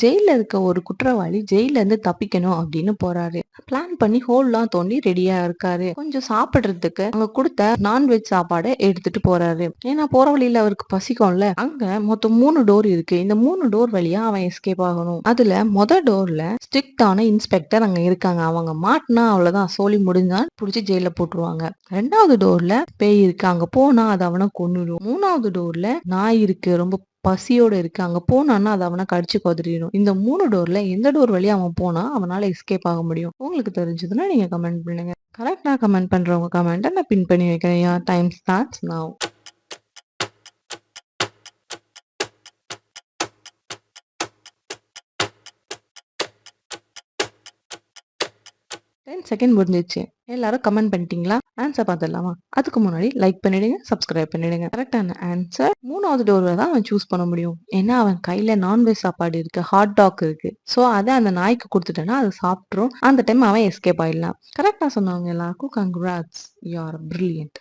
ஜெயில்ல இருக்க ஒரு குற்றவாளி ஜெயில்ல இருந்து தப்பிக்கணும் அப்படின்னு போறாரு. பிளான் பண்ணி ஹோல்லாம் தோண்டி ரெடியா இருக்காரு. கொஞ்சம் சாப்பிடுறதுக்கு அங்க கொடுத்த நான்வெஜ் சாப்பாடை எடுத்துட்டு போறாரு. ஏன்னா போற வழியில அவருக்கு பசிக்கும்ல. அங்க மொத்தம் 3 டோர் இருக்கு. இந்த 3 டோர் வழியா அவன் எஸ்கேப் ஆகணும். அதுல டோர்ல ஸ்ட்ரிக்டான இன்ஸ்பெக்டர் அங்க இருக்காங்க. அவங்க மாட்டினா அவ்வளவுதான், சோலி முடிஞ்சா புடிச்சு ஜெயில போட்டுருவாங்க. 2வது டோர்ல பேய் இருக்கு. அங்க போனா அது அவனை கொன்னுடும். 3வது டோர்ல நாய் இருக்கு. ரொம்ப பசியோட இருக்கு. அங்க போனான்னா அது அவனை கடிச்சு கொதறிடும். இந்த 3 டோர்ல எந்த டோர் வழியா அவன் போனா அவனால எஸ்கேப் ஆக முடியும்? உங்களுக்கு தெரிஞ்சதுன்னா நீங்க கமெண்ட் பண்ணுங்க. கரெக்டா கமெண்ட் பண்றவங்க கமெண்ட்டை நான் பின் பண்ணி வைக்கிறேன். Time starts now. 10 செகண்ட் முடிஞ்சிச்சு. எல்லாரும் கமெண்ட் பண்ணிட்டீங்களா? ஆன்சர் பார்த்துடலாமா? அதுக்கு முன்னாடி லைக் பண்ணிடுங்க, சப்ஸ்கிரைப் பண்ணிடுங்க. கரெக்டான ஆன்சர் 3வது டோர்ல தான் அவன் சூஸ் பண்ண முடியும். ஏன்னா அவன் கையில நான்வெஜ் சாப்பாடு இருக்கு, ஹாட் டாக் இருக்கு. ஸோ அதை அந்த நாய்க்கு கொடுத்துட்டேன்னா அது சாப்பிட்ரும். அந்த டைம் அவன் எஸ்கேப் ஆயிடலாம். கரெக்டா சொன்னவங்க எல்லாருக்கும் கங்க்ராட்ஸ், யூ ஆர் பிரில்லியன்ட்.